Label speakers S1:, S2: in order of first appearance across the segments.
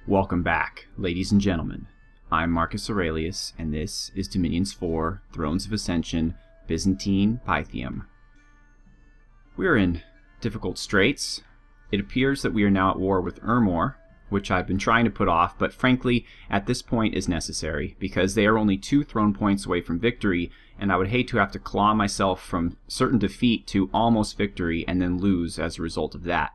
S1: Welcome back, ladies and gentlemen. I'm Marcus Aurelius, and this is Dominions 4, Thrones of Ascension, Byzantine Pythium. We're in difficult straits. It appears that we are now at war with Ermor, which I've been trying to put off, but frankly, at this point is necessary, because they are only 2 throne points away from victory, and I would hate to have to claw myself from certain defeat to almost victory and then lose as a result of that.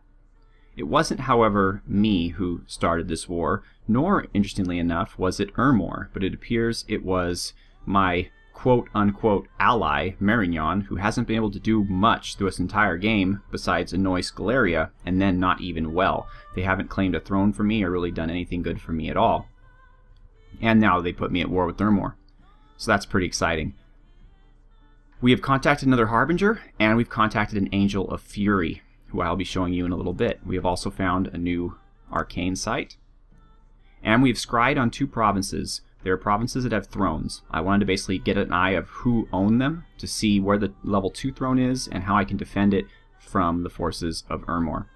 S1: It wasn't, however, me who started this war, nor, interestingly enough, was it Ermor, but it appears it was my quote-unquote ally, Marignon, who hasn't been able to do much through this entire game besides annoy Scaleria, and then not even well. They haven't claimed a throne for me or really done anything good for me at all. And now they put me at war with Ermor. So that's pretty exciting. We have contacted another Harbinger, and we've contacted an Angel of Fury, who I'll be showing you in a little bit. We have also found a new arcane site. And we've scryed on 2 provinces. There are provinces that have thrones. I wanted to basically get an eye of who owned them to see where the level 2 throne is and how I can defend it from the forces of Ermor.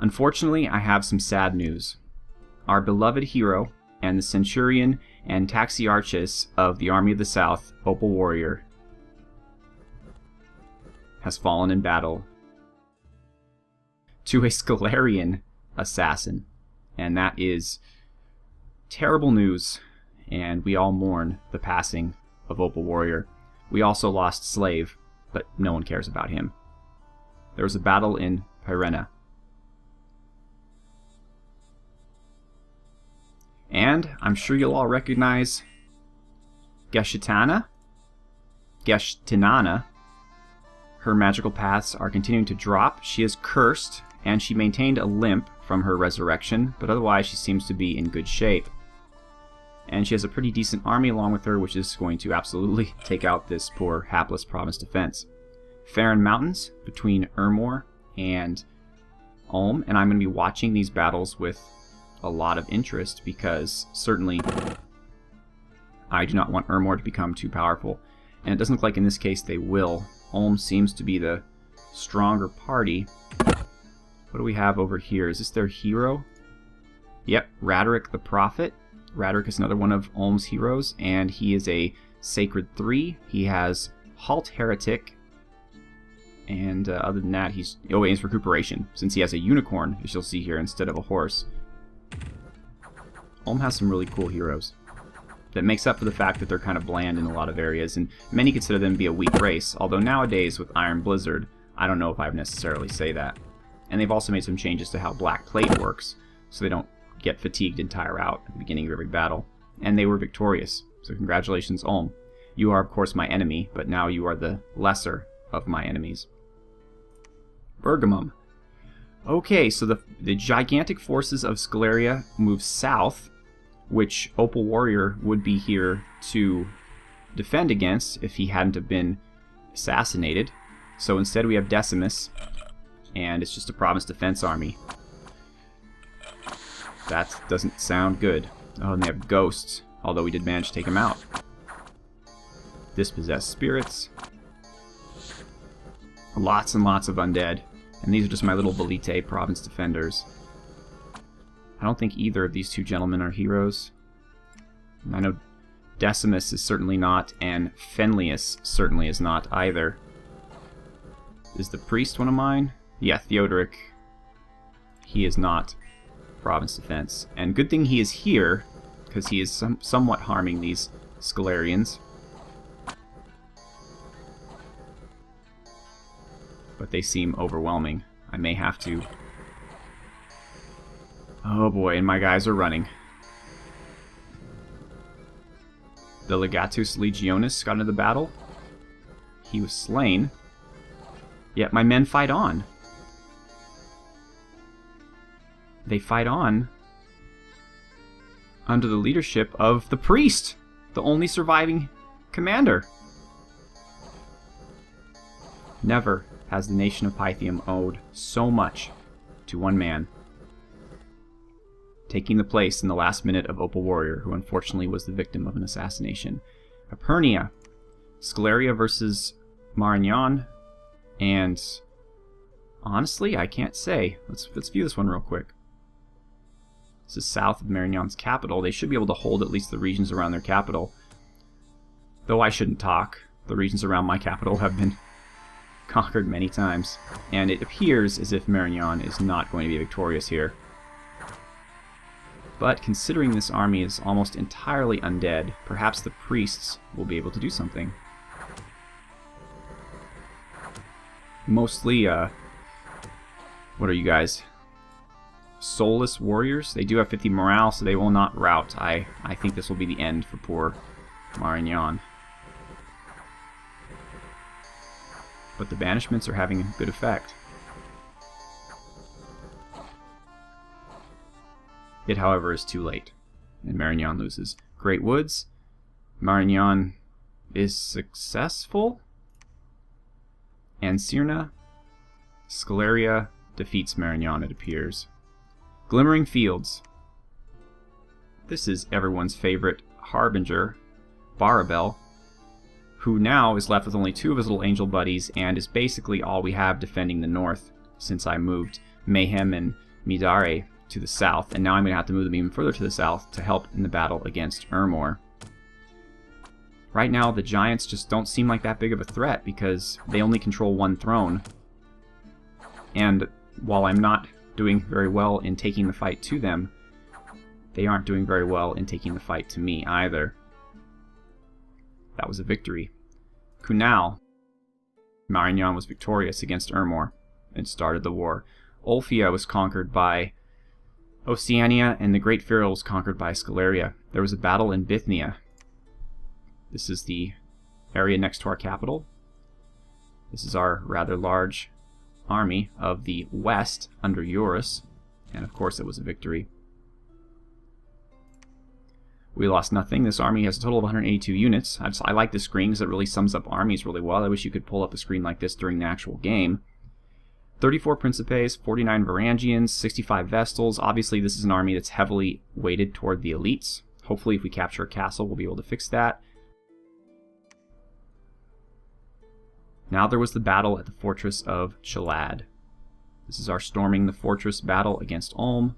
S1: Unfortunately, I have some sad news. Our beloved hero and the Centurion and Taxiarchus of the Army of the South, Opal Warrior, has fallen in battle to a Scalarian assassin, and that is terrible news, and we all mourn the passing of Opal Warrior. We also lost Slave, but no one cares about him. There was a battle in Wherein, and I'm sure you'll all recognize Geshtinana. Her magical paths are continuing to drop. She is cursed, and she maintained a limp from her resurrection, but otherwise she seems to be in good shape. And she has a pretty decent army along with her, which is going to absolutely take out this poor, hapless province defense. Farron Mountains, between Ermor and Ulm, and I'm going to be watching these battles with a lot of interest, because certainly I do not want Ermor to become too powerful. And it doesn't look like in this case they will. Ulm seems to be the stronger party. What do we have over here? Is this their hero? Yep, Raderick the Prophet. Raderick is another one of Ulm's heroes, and he is a Sacred 3. He has Halt Heretic, and other than that, he's aims Recuperation, since he has a unicorn, as you'll see here, instead of a horse. Ulm has some really cool heroes that makes up for the fact that they're kind of bland in a lot of areas, and many consider them to be a weak race, although nowadays with Iron Blizzard, I don't know if I would necessarily say that. And they've also made some changes to how Black Plate works, so they don't get fatigued and tire out at the beginning of every battle. And they were victorious, so congratulations, Ulm. You are, of course, my enemy, but now you are the lesser of my enemies. Bergamum. Okay, so the gigantic forces of Scaleria move south, which Opal Warrior would be here to defend against if he hadn't have been assassinated. So instead we have Decimus, and it's just a province defense army. That doesn't sound good. Oh, and they have ghosts, although we did manage to take them out. Dispossessed spirits. Lots and lots of undead. And these are just my little Velite province defenders. I don't think either of these 2 gentlemen are heroes. I know Decimus is certainly not, and Fenlius certainly is not either. Is the priest one of mine? Yeah, Theodoric. He is not province defense. And good thing he is here, because he is somewhat harming these Scalarians. But they seem overwhelming. I may have to... Oh boy, and my guys are running. The Legatus Legionis got into the battle. He was slain. Yet my men fight on. They fight on under the leadership of the priest, the only surviving commander. Never has the nation of Pythium owed so much to one man, taking the place in the last minute of Opal Warrior, who unfortunately was the victim of an assassination. Epernia, Scaleria versus Marignon, and honestly, I can't say. Let's view this one real quick. This is south of Marignon's capital. They should be able to hold at least the regions around their capital. Though I shouldn't talk. The regions around my capital have been conquered many times. And it appears as if Marignon is not going to be victorious here. But considering this army is almost entirely undead, perhaps the priests will be able to do something. Mostly, what are you guys? Soulless warriors? They do have 50 morale, so they will not rout. I think this will be the end for poor Marignon. But the banishments are having a good effect. It, however, is too late, and Marignon loses. Great Woods. Marignon is successful. And Cyrna, Scaleria defeats Marignon, it appears. Glimmering Fields. This is everyone's favorite Harbinger, Barabel, who now is left with only 2 of his little angel buddies and is basically all we have defending the north since I moved Mayhem and Midare to the south, and now I'm going to have to move them even further to the south to help in the battle against Ermor. Right now, the Giants just don't seem like that big of a threat because they only control 1 throne. And while I'm not doing very well in taking the fight to them, they aren't doing very well in taking the fight to me either. That was a victory. Cunal. Marignon was victorious against Ermor and started the war. Ulfia was conquered by Oceania, and the Great Feral was conquered by Scaleria. There was a battle in Bithynia. This is the area next to our capital. This is our rather large army of the west under Eurus, and of course it was a victory. We lost nothing. This army has a total of 182 units. I like this screen because it really sums up armies really well. I wish you could pull up a screen like this during the actual game. 34 Principes, 49 Varangians, 65 Vestals. Obviously this is an army that's heavily weighted toward the elites. Hopefully if we capture a castle we'll be able to fix that. Now there was the battle at the fortress of Chalad. This is our storming the fortress battle against Ulm.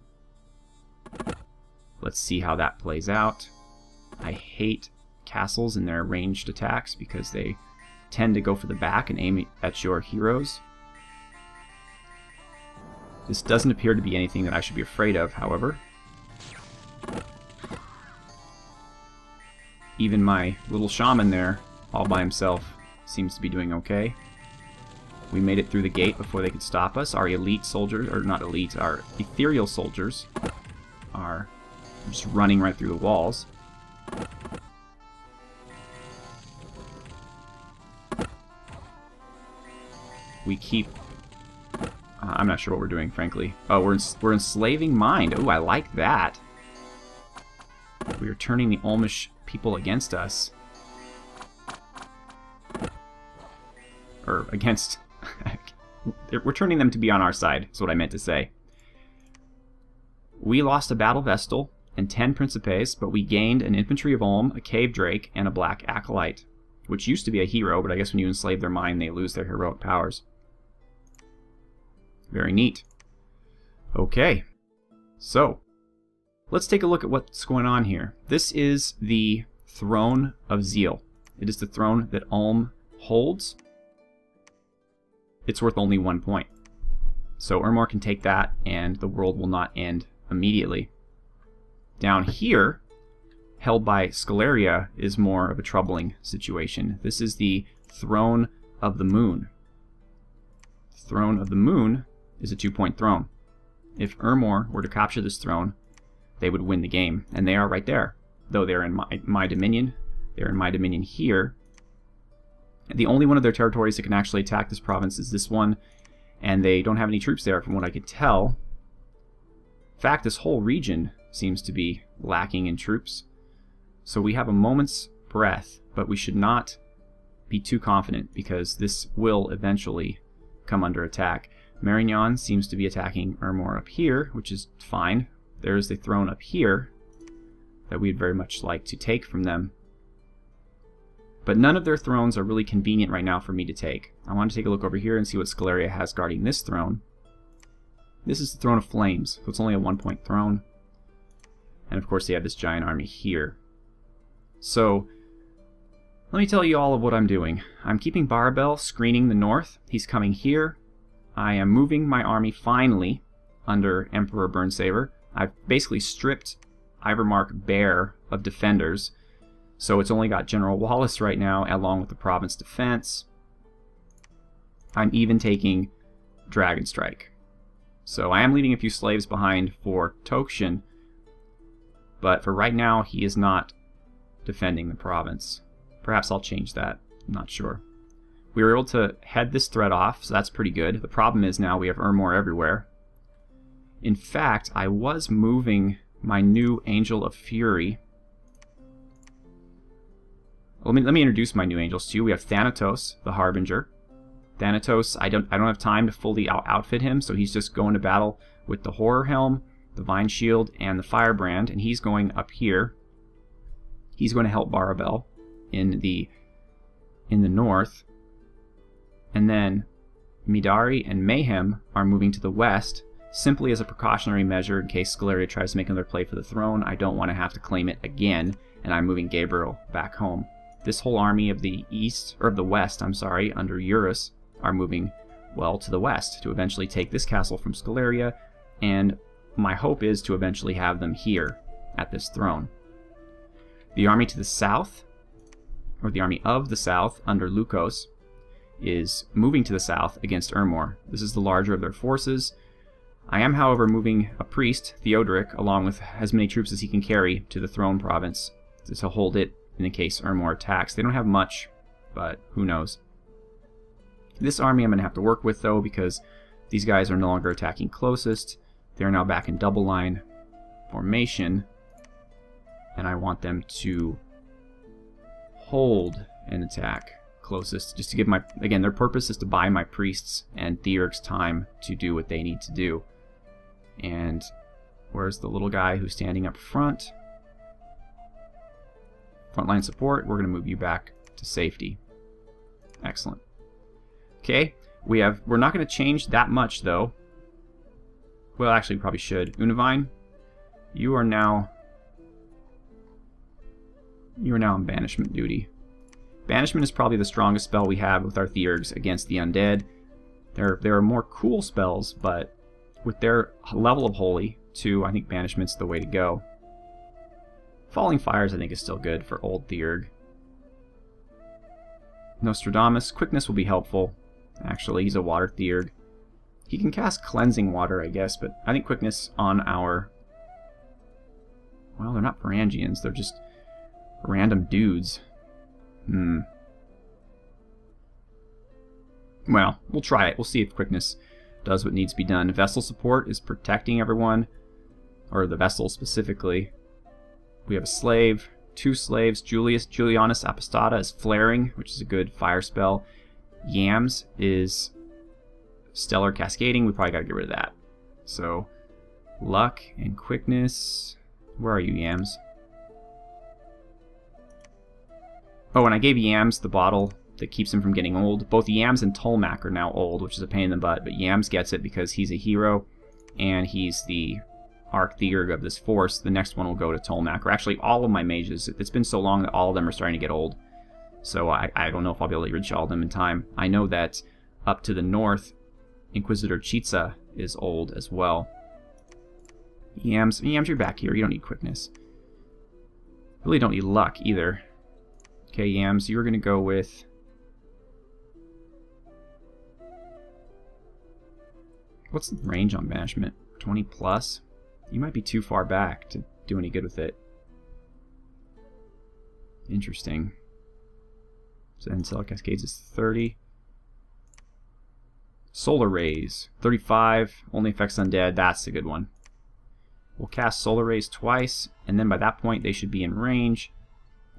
S1: Let's see how that plays out. I hate castles and their ranged attacks because they tend to go for the back and aim at your heroes. This doesn't appear to be anything that I should be afraid of, however. Even my little shaman there, all by himself, seems to be doing okay. We made it through the gate before they could stop us. Our elite soldiers, or not elite, our ethereal soldiers are just running right through the walls. We keep... I'm not sure what we're doing, frankly. Oh, we're enslaving mind. Oh, I like that. We are turning the Ulmish people against us. Or against... we're turning them to be on our side, is what I meant to say. We lost a Battle Vestal and 10 Principes, but we gained an Infantry of Ulm, a Cave Drake, and a Black Acolyte, which used to be a hero, but I guess when you enslave their mind, they lose their heroic powers. Very neat. Okay, so let's take a look at what's going on here. This is the Throne of Zeal. It is the throne that Ulm holds. It's worth only 1 point. So Ermor can take that, and the world will not end immediately. Down here, held by Scaleria, is more of a troubling situation. This is the Throne of the Moon. The Throne of the Moon is a 2-point throne. If Ermor were to capture this throne, they would win the game, and they are right there. Though they're in my dominion, they're in my dominion here. The only one of their territories that can actually attack this province is this one, and they don't have any troops there from what I could tell. In fact, this whole region seems to be lacking in troops. So we have a moment's breath, but we should not be too confident because this will eventually come under attack. Marignon seems to be attacking Ermor up here, which is fine. There's the throne up here that we'd very much like to take from them. But none of their thrones are really convenient right now for me to take. I want to take a look over here and see what Scaleria has guarding this throne. This is the Throne of Flames, so it's only a 1-point throne. And of course they have this giant army here. So let me tell you all of what I'm doing. I'm keeping Barbel screening the north. He's coming here. I am moving my army finally under Emperor Burnsaber. I've basically stripped Ivermark bare of defenders. So it's only got General Wallace right now, along with the province defense. I'm even taking Dragon Strike. So I am leaving a few slaves behind for Tokshin, but for right now he is not defending the province. Perhaps I'll change that, I'm not sure. We were able to head this threat off, so that's pretty good. The problem is now we have Ermor everywhere. In fact, I was moving my new Angel of Fury. Let me introduce my new angels to you. We have Thanatos, the Harbinger. Thanatos, I don't have time to fully outfit him, so he's just going to battle with the Horror Helm, the Vine Shield, and the Firebrand, and he's going up here. He's going to help Barbel in the north. And then Midari and Mayhem are moving to the west, simply as a precautionary measure in case Scaleria tries to make another play for the throne. I don't want to have to claim it again, and I'm moving Gabriel back home. This whole army of the east, or of the west, I'm sorry, under Eurus, are moving, well, to the west to eventually take this castle from Scaleria, and my hope is to eventually have them here at this throne. The army to the south, or the army of the south under Lukos, is moving to the south against Ermor. This is the larger of their forces. I am, however, moving a priest, Theodoric, along with as many troops as he can carry to the throne province to hold it in the case Ermor attacks. They don't have much, but who knows. This army I'm going to have to work with, though, because these guys are no longer attacking closest. They're now back in double line formation, and I want them to hold an attack closest, just to give my, again, their purpose is to buy my priests and Theodoric's time to do what they need to do. And where's the little guy who's standing up front? Frontline support, we're going to move you back to safety. Excellent. Okay, we're not going to change that much, though. Well, actually, we probably should. Univine, you are now on banishment duty. Banishment is probably the strongest spell we have with our Theurgs against the undead. There are more cool spells, but with their level of holy, too, I think banishment's the way to go. Falling Fires, I think, is still good for old Theurg. Nostradamus, quickness will be helpful. Actually, he's a water Theurg. He can cast Cleansing Water, I guess, but I think quickness on our... Well, they're not Varangians, they're just random dudes. Well, we'll try it. We'll see if quickness does what needs to be done. Vessel support is protecting everyone, or the vessel specifically. We have a slave, 2 slaves. Julianus Apostata is flaring, which is a good fire spell. Yams is stellar cascading. We probably got to get rid of that. So, luck and quickness. Where are you, Yams? Oh, and I gave Yams the bottle that keeps him from getting old. Both Yams and Tolmac are now old, which is a pain in the butt, but Yams gets it because he's a hero, and he's the Archtheurg of this force. The next one will go to Tolmac, or actually all of my mages. It's been so long that all of them are starting to get old, so I don't know if I'll be able to reach all of them in time. I know that up to the north, Inquisitor Chitza is old as well. Yams, you're back here. You don't need quickness. Really don't need luck either. Okay, Yams, you're going to go with... What's the range on banishment? 20 plus? You might be too far back to do any good with it. Interesting. So then Stellar Cascades is 30. Solar Rays, 35. Only affects undead. That's a good one. We'll cast Solar Rays twice, and then by that point they should be in range.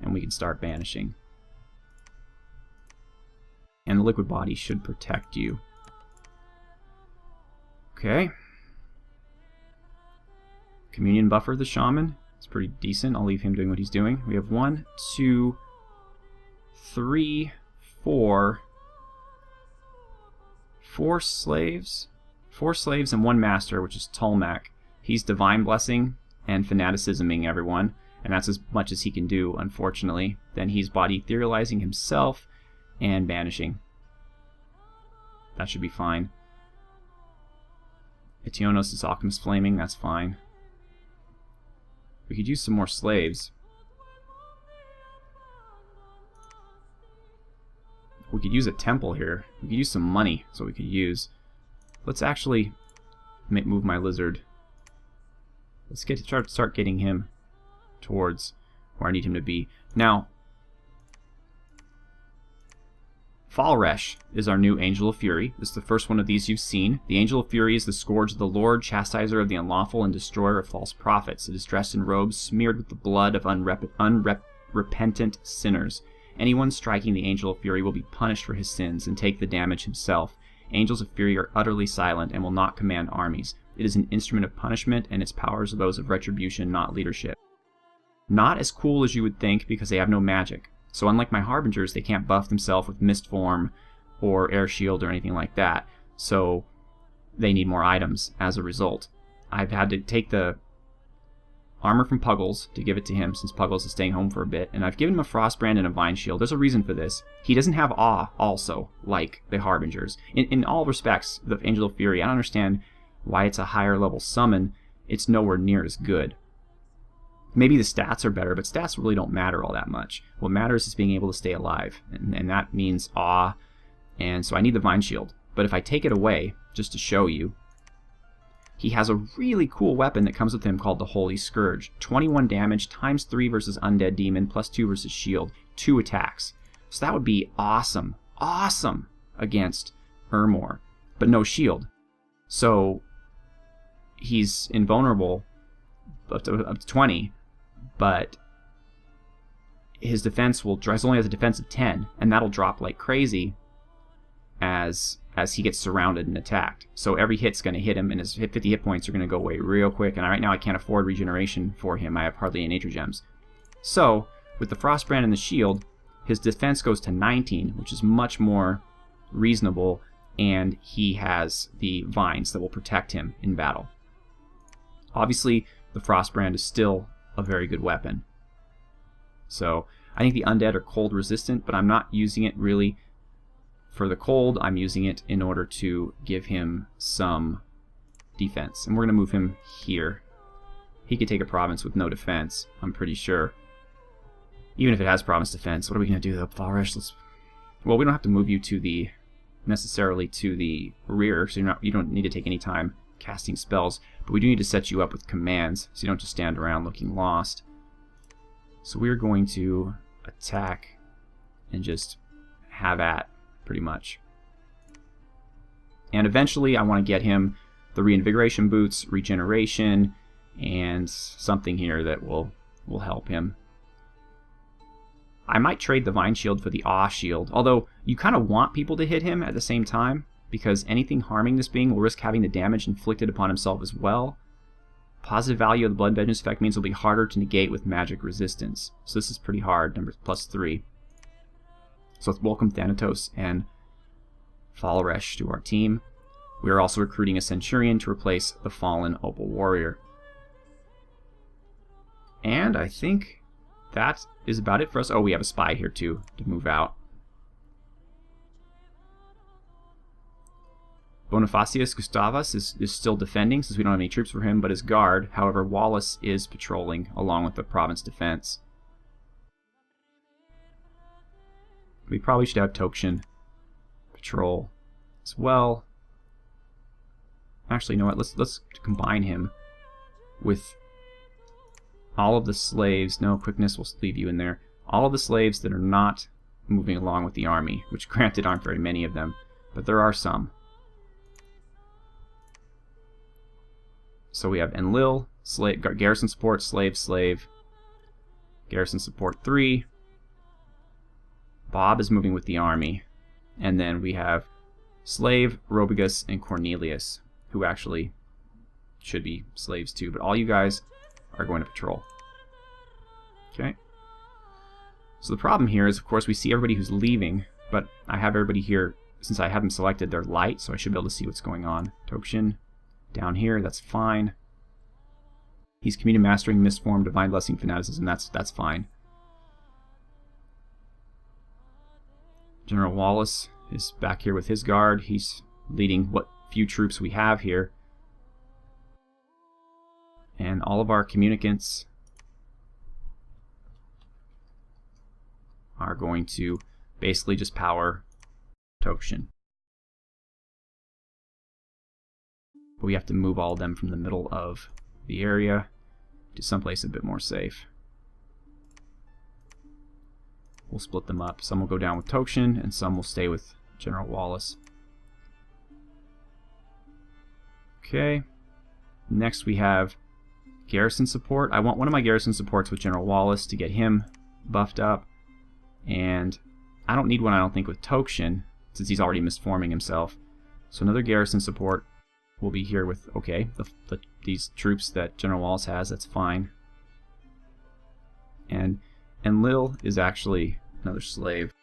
S1: And we can start banishing. And the liquid body should protect you. Okay. Communion Buffer, the Shaman. It's pretty decent. I'll leave him doing what he's doing. We have 1, 2, 3, 4. 4 slaves. 4 slaves and 1 master, which is Tolmac. He's Divine Blessing and fanaticisming everyone, and that's as much as he can do, unfortunately. Then he's body etherealizing himself and banishing. That should be fine. Etionos is Alchemist Flaming, that's fine. We could use some more slaves. We could use a temple here. We could use some money, so we could use. Let's actually move my lizard. Let's start getting him towards where I need him to be. Now, Falresh is our new Angel of Fury. This is the first one of these you've seen. The Angel of Fury is the Scourge of the Lord, chastiser of the unlawful, and destroyer of false prophets. It is dressed in robes smeared with the blood of unrepentant sinners. Anyone striking the Angel of Fury will be punished for his sins and take the damage himself. Angels of Fury are utterly silent and will not command armies. It is an instrument of punishment, and its powers are those of retribution, not leadership. Not as cool as you would think, because they have no magic. So unlike my Harbingers, they can't buff themselves with Mist Form or Air Shield or anything like that. So they need more items as a result. I've had to take the armor from Puggles to give it to him, since Puggles is staying home for a bit, and I've given him a Frostbrand and a Vine Shield. There's a reason for this. He doesn't have Awe also, like the Harbingers. In all respects, the Angel of Fury, I don't understand why it's a higher level summon. It's nowhere near as good. Maybe the stats are better, but stats really don't matter all that much. What matters is being able to stay alive, and that means Awe, and so I need the Vine Shield. But if I take it away, just to show you, he has a really cool weapon that comes with him called the Holy Scourge. 21 damage, times 3 versus Undead Demon, plus 2 versus Shield, 2 attacks. So that would be awesome, awesome against Urmor, but no shield. So he's invulnerable up to 20, but his defense will only has a defense of 10, and that'll drop like crazy as he gets surrounded and attacked. So every hit's going to hit him, and his 50 hit points are going to go away real quick, and right now I can't afford regeneration for him. I have hardly any Nature Gems. So with the Frostbrand and the Shield, his defense goes to 19, which is much more reasonable, and he has the vines that will protect him in battle. Obviously, the Frostbrand is still a very good weapon. So I think the undead are cold resistant, but I'm not using it really for the cold. I'm using it in order to give him some defense. And we're going to move him here. He could take a province with no defense, I'm pretty sure. Even if it has province defense, what are we going to do though? Falresh, well, we don't have to move you to necessarily to the rear, so you don't need to take any time casting spells, but we do need to set you up with commands so you don't just stand around looking lost. So we're going to attack and just have at, pretty much. And eventually I want to get him the reinvigoration boots, regeneration, and something here that will help him. I might trade the Vine Shield for the Awe Shield, although you kind of want people to hit him at the same time, because anything harming this being will risk having the damage inflicted upon himself as well. Positive value of the Blood Vengeance effect means it'll be harder to negate with magic resistance. So this is pretty hard, number +3. So let's welcome Thanatos and Falresh to our team. We are also recruiting a Centurion to replace the fallen Opal Warrior. And I think that is about it for us. Oh, we have a spy here too to move out. Bonifacius Gustavus is still defending since we don't have any troops for him, but his guard. However, Wallace is patrolling along with the province defense. We probably should have Tokshin patrol as well. Actually, you know what? Let's combine him with all of the slaves. No, quickness, we'll leave you in there. All of the slaves that are not moving along with the army, which granted aren't very many of them, but there are some. So we have Enlil, garrison support, slave, garrison support 3. Bob is moving with the army. And then we have Slave, Robigus, and Cornelius, who actually should be slaves too, but all you guys are going to patrol. Okay. So the problem here is, of course, we see everybody who's leaving, but I have everybody here, since I have them selected, they're light, so I should be able to see what's going on. Tokshin down here, that's fine. He's community mastering Mistform, Divine Blessing, Fanaticism. That's fine. General Wallace is back here with his guard. He's leading what few troops we have here. And all of our communicants are going to basically just power Tokshin. But we have to move all of them from the middle of the area to someplace a bit more safe. We'll split them up. Some will go down with Tokshin, and some will stay with General Wallace. Okay. Next we have garrison support. I want one of my garrison supports with General Wallace to get him buffed up. And I don't need one, I don't think, with Tokshin, since he's already misforming himself. So another garrison support will be here with, okay, these troops that General Wallace has. That's fine. And Lil is actually another slave.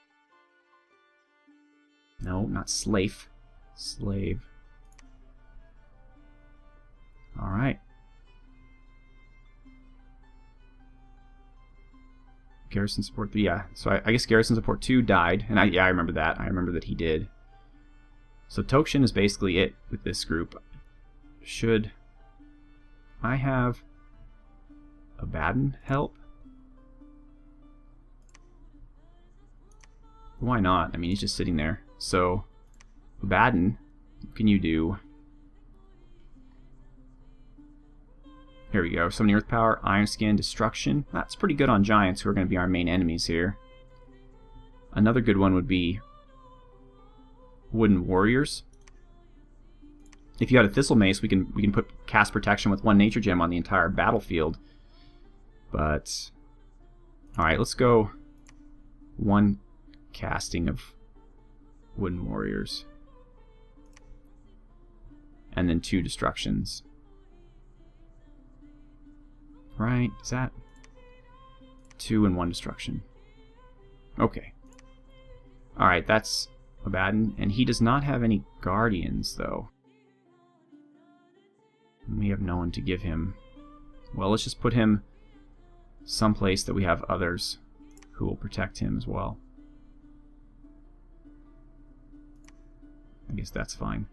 S1: No, not slave. Slave. Alright. Garrison support, yeah. So I guess garrison support 2 died, and I remember that. I remember that he did. So Tokshin is basically it with this group. Should I have Abaddon help? Why not? I mean, he's just sitting there. So, Abaddon, what can you do? Here we go. Summoning Earth Power, Iron Skin, Destruction. That's pretty good on Giants, who are going to be our main enemies here. Another good one would be Wooden Warriors. If you had a Thistle Mace, we can put cast protection with 1 Nature Gem on the entire battlefield. But alright, let's go 1 casting of Wooden Warriors. And then 2 destructions. Right, is that 2 and 1 destruction? Okay. Alright, that's Abaddon, and he does not have any guardians, though. We have no one to give him. Well, let's just put him someplace that we have others who will protect him as well. I guess that's fine.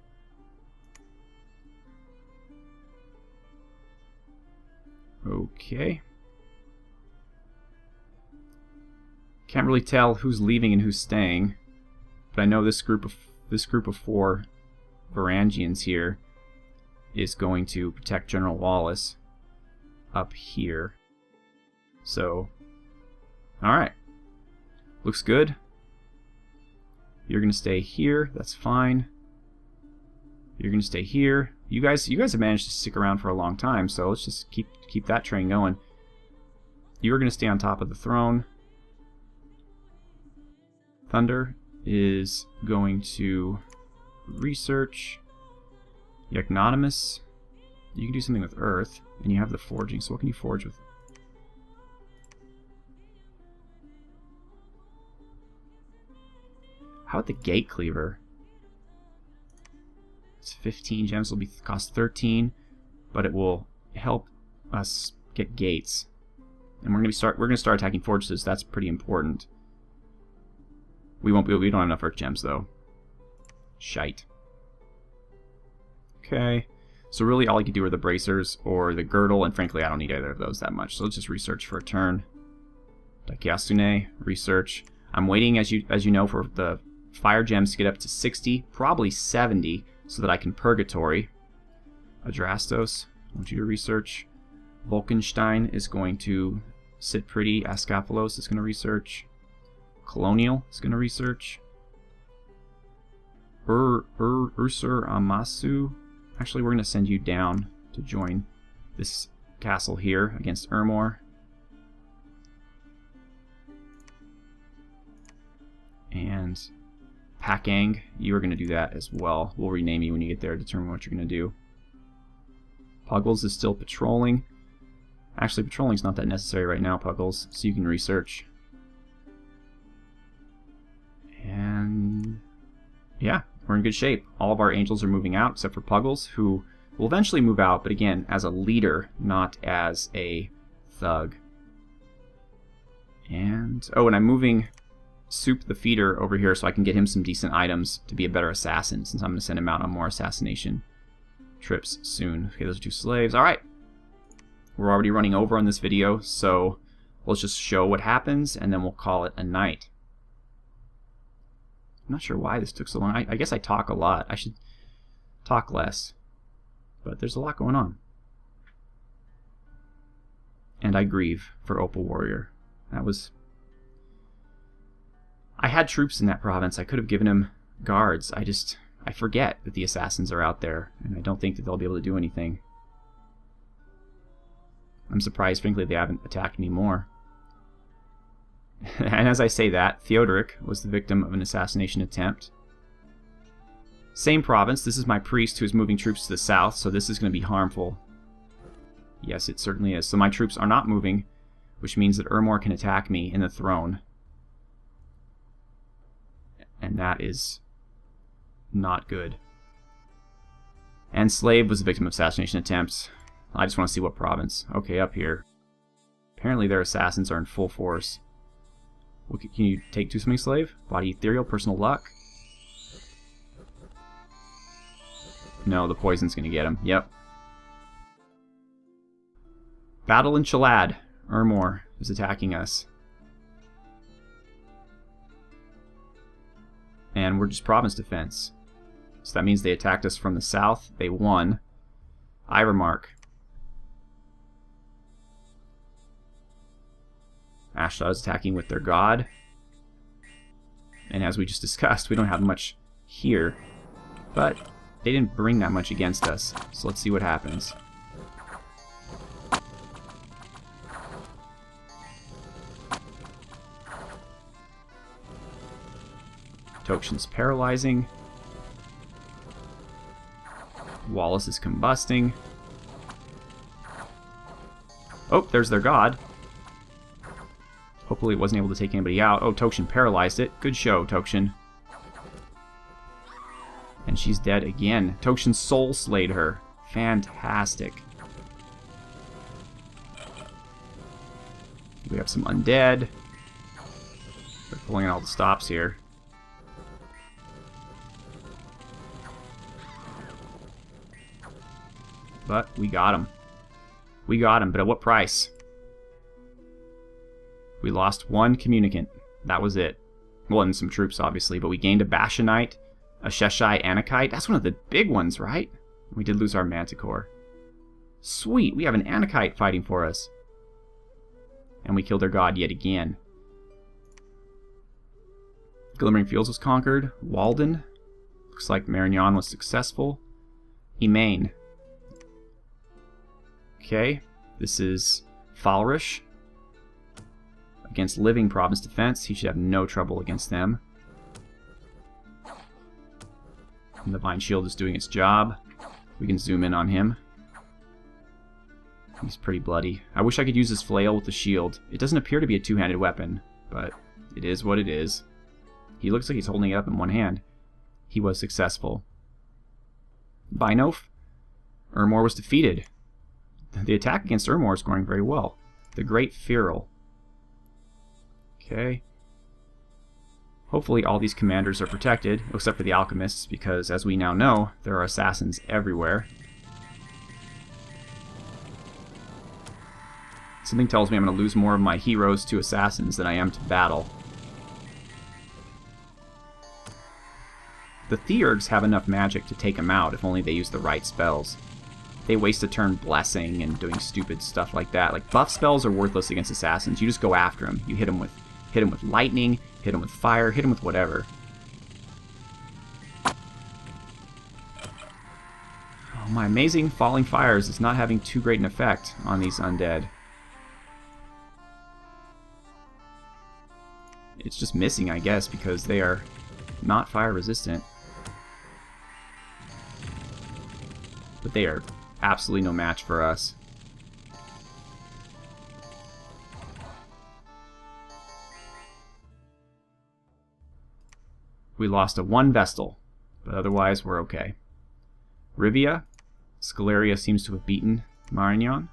S1: Okay. Can't really tell who's leaving and who's staying, but I know this group of 4 Varangians here is going to protect General Wallace up here. So, alright. Looks good. You're going to stay here. That's fine. You're going to stay here. You guys have managed to stick around for a long time, so let's just keep that train going. You're going to stay on top of the throne. Thunder is going to research. Yagnonimus, you can do something with Earth, and you have the forging, so what can you forge with? How about the Gate Cleaver? It's 15 gems, will cost 13, but it will help us get gates. And we're gonna start attacking fortresses. That's pretty important. We don't have enough Earth gems though. Shite. Okay, so really all I could do are the bracers or the girdle, and frankly I don't need either of those that much. So let's just research for a turn. Dakiasune, research. I'm waiting, as you know, for the fire gems to get up to 60, probably 70, so that I can purgatory. Adrastos, I want you to research. Vulcanstein is going to sit pretty. Ascaphalos is going to research. Colonial is going to research. Ursur Amasu. Actually, we're going to send you down to join this castle here against Ermor. And Pakang, you are going to do that as well. We'll rename you when you get there to determine what you're going to do. Puggles is still patrolling. Actually, patrolling is not that necessary right now, Puggles, so you can research. And yeah, we're in good shape. All of our angels are moving out, except for Puggles, who will eventually move out, but again, as a leader, not as a thug. And, oh, and I'm moving Soup the Feeder over here so I can get him some decent items to be a better assassin, since I'm going to send him out on more assassination trips soon. Okay, those are 2 slaves. Alright. We're already running over on this video, so let's just show what happens, and then we'll call it a night. I'm not sure why this took so long. I guess I talk a lot. I should talk less. But there's a lot going on. And I grieve for Opal Warrior. That was... I had troops in that province. I could have given him guards. I forget that the assassins are out there, and I don't think that they'll be able to do anything. I'm surprised, frankly, they haven't attacked me more. And as I say that, Theodoric was the victim of an assassination attempt. Same province. This is my priest who is moving troops to the south, so this is going to be harmful. Yes, it certainly is. So my troops are not moving, which means that Ermor can attack me in the throne. And that is not good. And Slave was the victim of assassination attempts. I just want to see what province. Okay, up here. Apparently their assassins are in full force. Can you take 2 something, Slave? Body Ethereal, Personal Luck? No, the poison's going to get him. Yep. Battle in Chalad. Ermor is attacking us. And we're just province defense. So that means they attacked us from the south. They won. Ivermark. Ashdod is attacking with their god. And as we just discussed, we don't have much here. But they didn't bring that much against us. So let's see what happens. Tokshin's paralyzing. Wallace is combusting. Oh, there's their god. Hopefully it wasn't able to take anybody out. Oh, Tokshin paralyzed it. Good show, Tokshin. And she's dead again. Tokshin soul slayed her. Fantastic. We have some undead. They're pulling out all the stops here. But we got him. We got him, but at what price? We lost 1 communicant. That was it. Well, and some troops, obviously, but we gained a Bashanite, a Sheshai Anakite. That's one of the big ones, right? We did lose our Manticore. Sweet, we have an Anakite fighting for us. And we killed their god yet again. Glimmering Fields was conquered. Walden. Looks like Marignan was successful. Emain. Okay, this is Falrish. Against Living Province Defense, he should have no trouble against them. And the Divine Shield is doing its job. We can zoom in on him. He's pretty bloody. I wish I could use his flail with the shield. It doesn't appear to be a two-handed weapon, but it is what it is. He looks like he's holding it up in one hand. He was successful. Binof. Ermor was defeated. The attack against Ermor is going very well. The Great Feral. Okay. Hopefully all these commanders are protected, except for the alchemists, because as we now know, there are assassins everywhere. Something tells me I'm going to lose more of my heroes to assassins than I am to battle. The Theurgs have enough magic to take them out if only they use the right spells. They waste a turn blessing and doing stupid stuff like that. Like, buff spells are worthless against assassins. You just go after them. You hit them with lightning, hit them with fire, hit them with whatever. Oh, my amazing falling fires is not having too great an effect on these undead. It's just missing, I guess, because they are not fire resistant. But they are absolutely no match for us. We lost a 1 Vestal, but otherwise we're okay. Rivia, Scaleria seems to have beaten Marignan.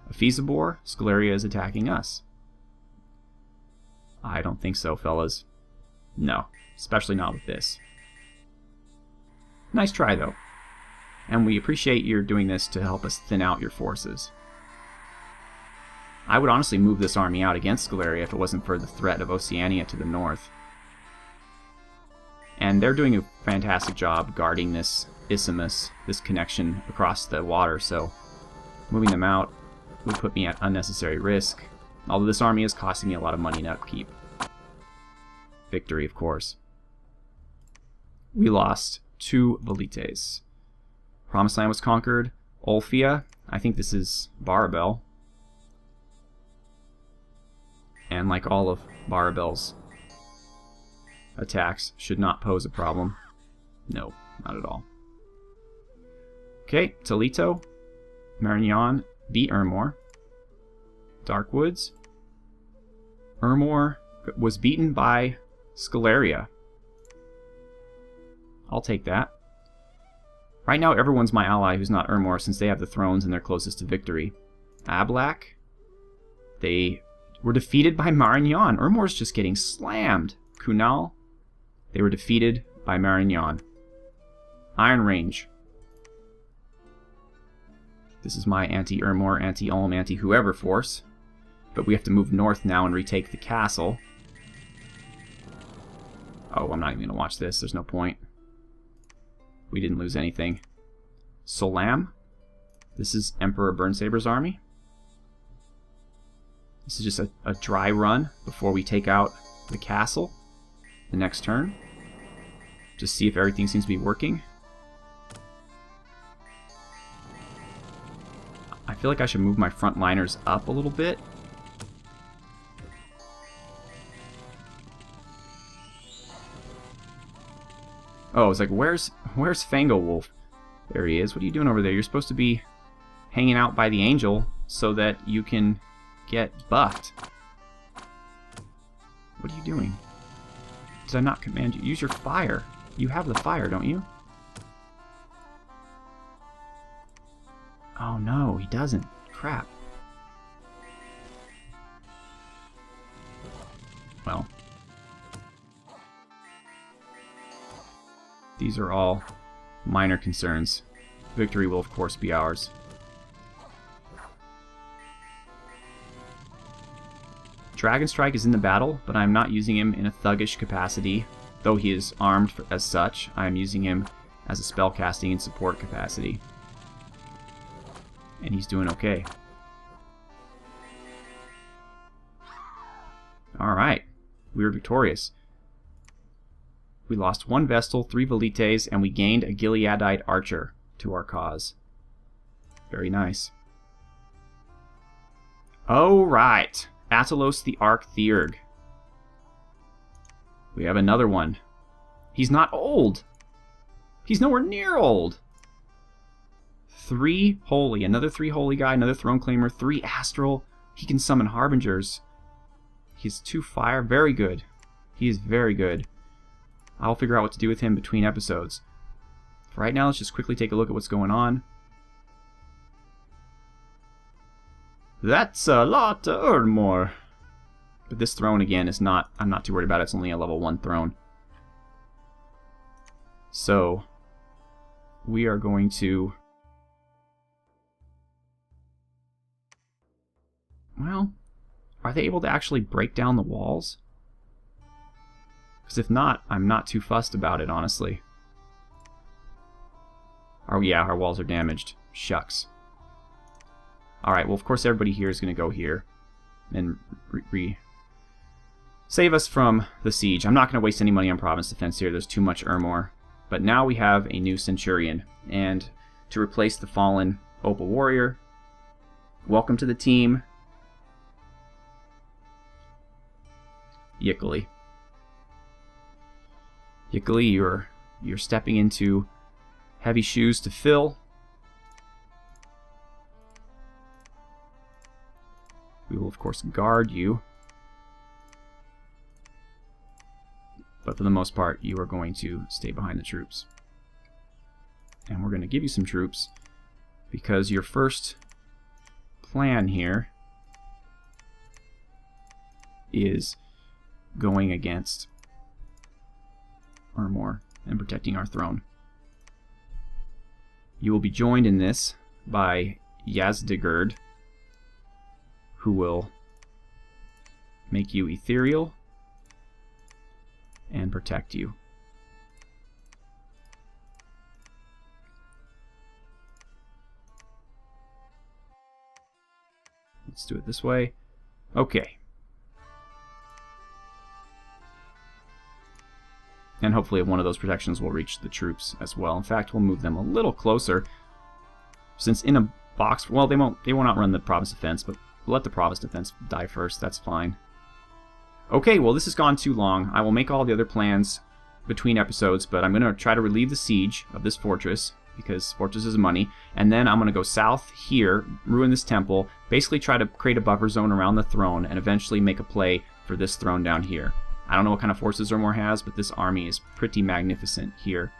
S1: A Feasible, Scaleria is attacking us. I don't think so, fellas. No, especially not with this. Nice try, though. And we appreciate your doing this to help us thin out your forces. I would honestly move this army out against Scaleria if it wasn't for the threat of Oceania to the north. And they're doing a fantastic job guarding this isthmus, this connection across the water, so moving them out would put me at unnecessary risk, although this army is costing me a lot of money in upkeep. Victory, of course. We lost 2 velites. Promised Land was conquered. Ulfia, I think this is Barabel. And like all of Barabel's attacks, should not pose a problem. No, not at all. Okay, Toledo. Marignan beat Ermor. Darkwoods. Ermor was beaten by Scaleria. I'll take that. Right now, everyone's my ally who's not Ermor, since they have the thrones and they're closest to victory. Ablak. They were defeated by Marignan. Ermor's just getting slammed. Kunal. They were defeated by Marignan. Iron Range. This is my anti-Ermor, anti-Ulm, anti-whoever force. But we have to move north now and retake the castle. Oh, I'm not even going to watch this. There's no point. We didn't lose anything. Solam. This is Emperor Burnsaber's army. This is just a dry run before we take out the castle the next turn. Just see if everything seems to be working. I feel like I should move my frontliners up a little bit. Oh, it's like, where's Fangolwolf? There he is. What are you doing over there? You're supposed to be hanging out by the angel so that you can get buffed. What are you doing? Did I not command you? Use your fire. You have the fire, don't you? Oh no, he doesn't. Crap. Well. These are all minor concerns. Victory will, of course, be ours. Dragon Strike is in the battle, but I'm not using him in a thuggish capacity. Though he is armed as such, I am using him as a spellcasting and support capacity. And he's doing okay. Alright, we were victorious. We lost 1 Vestal, 3 Velites, and we gained a Gileadite archer to our cause. Very nice. Oh, right. Atalos the Archtheurg. We have another one. He's not old. He's nowhere near old. 3 holy. Another 3 holy guy, another throne claimer, 3 astral. He can summon harbingers. He has 2 fire. Very good. He is very good. I'll figure out what to do with him between episodes. For right now, let's just quickly take a look at what's going on. That's a lot to earn more. But this throne, again, is not... I'm not too worried about it. It's only a level 1 throne. So, we are going to... Well, are they able to actually break down the walls? Because if not, I'm not too fussed about it, honestly. Oh yeah, our walls are damaged. Shucks. Alright, well of course everybody here is going to go here. And save us from the siege. I'm not going to waste any money on province defense here. There's too much Ermor. But now we have a new Centurion. And to replace the fallen Opal Warrior, welcome to the team, Yickly. Yickly, you're stepping into heavy shoes to fill. We will, of course, guard you. But for the most part, you are going to stay behind the troops. And we're going to give you some troops because your first plan here is going against Ermor and protecting our throne. You will be joined in this by Yazdigerd, who will make you ethereal and protect you. Let's do it this way. Okay. And hopefully one of those protections will reach the troops as well. In fact, we'll move them a little closer. Since in a box, well, they won't outrun the province defense, but we'll let the province defense die first. That's fine. Okay, well, this has gone too long. I will make all the other plans between episodes, but I'm going to try to relieve the siege of this fortress, because fortress is money, and then I'm going to go south here, ruin this temple, basically try to create a buffer zone around the throne, and eventually make a play for this throne down here. I don't know what kind of forces Ermor has, but this army is pretty magnificent here.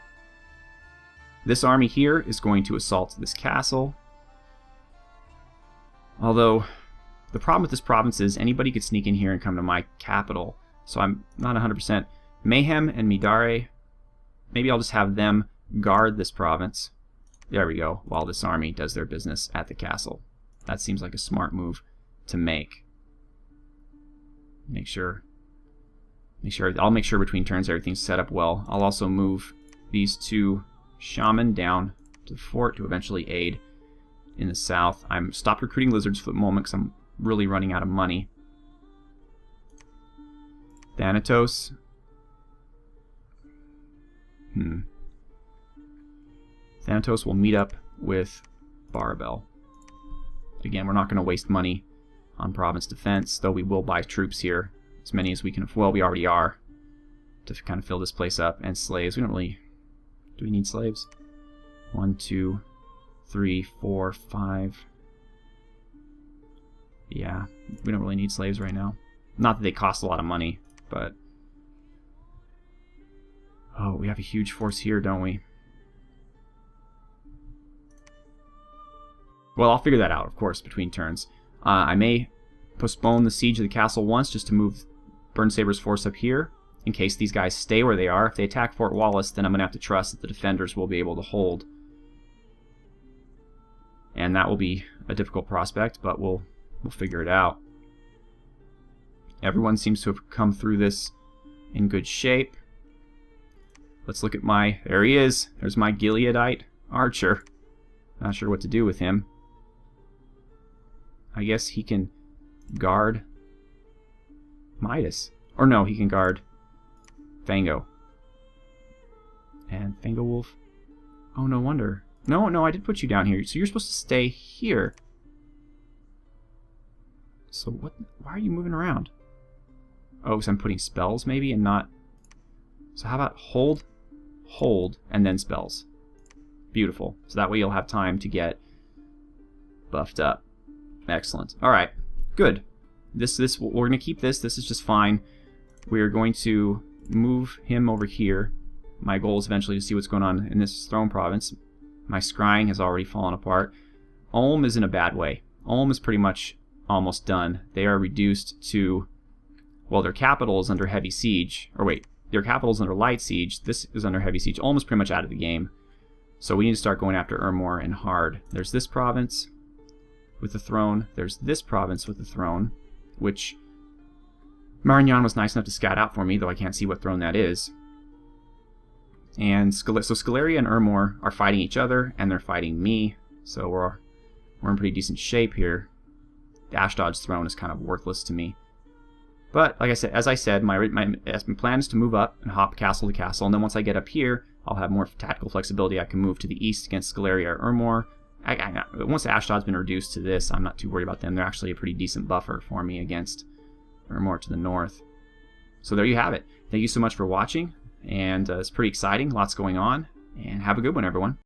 S1: This army here is going to assault this castle, although the problem with this province is anybody could sneak in here and come to my capital, so I'm not 100%. Mayhem and Midare, maybe I'll just have them guard this province. There we go, while this army does their business at the castle. That seems like a smart move to make. I'll make sure between turns everything's set up well. I'll also move these two shaman down to the fort to eventually aid in the south. I'm stopped recruiting lizards for the moment because I'm really running out of money. Thanatos. Thanatos will meet up with Barbel. Again, we're not going to waste money on province defense, though we will buy troops here. As many as we can, well, we already are, to kind of fill this place up. And slaves, we don't really, do we need slaves? 1, 2, 3, 4, 5. Yeah, we don't really need slaves right now. Not that they cost a lot of money, but... Oh, we have a huge force here, don't we? Well, I'll figure that out, of course, between turns. I may postpone the siege of the castle once just to move Burnsaber's force up here in case these guys stay where they are. If they attack Fort Wallace, then I'm going to have to trust that the defenders will be able to hold. And that will be a difficult prospect, but we'll figure it out. Everyone seems to have come through this in good shape. Let's look at my... There he is. There's my Gileadite archer. Not sure what to do with him. I guess he can guard Midas. Or no, he can guard Fango. And Fango Wolf. Oh, no wonder. No, I did put you down here. So you're supposed to stay here. So what? Why are you moving around? Oh, so I'm putting spells maybe and not... So how about hold, and then spells. Beautiful. So that way you'll have time to get buffed up. Excellent. Alright, good. We're going to keep this. This is just fine. We're going to move him over here. My goal is eventually to see what's going on in this throne province. My scrying has already fallen apart. Ulm is in a bad way. Ulm is pretty much almost done. They are reduced to... Well, their capital is under heavy siege. Or wait, their capital is under light siege. This is under heavy siege. Ulm is pretty much out of the game. So we need to start going after Ermor and hard. There's this province with the throne. There's this province with the throne, which Marignan was nice enough to scout out for me, though I can't see what throne that is. And so Scaleria and Ermor are fighting each other, and they're fighting me. So we're in pretty decent shape here. Ashdod's throne is kind of worthless to me. But like I said, as I said, my plan is to move up and hop castle to castle, and then once I get up here, I'll have more tactical flexibility. I can move to the east against Scaleria or Ermor. Once Ashdod's been reduced to this, I'm not too worried about them. They're actually a pretty decent buffer for me against Ermor to the north. So there you have it. Thank you so much for watching, and it's pretty exciting. Lots going on, and have a good one, everyone.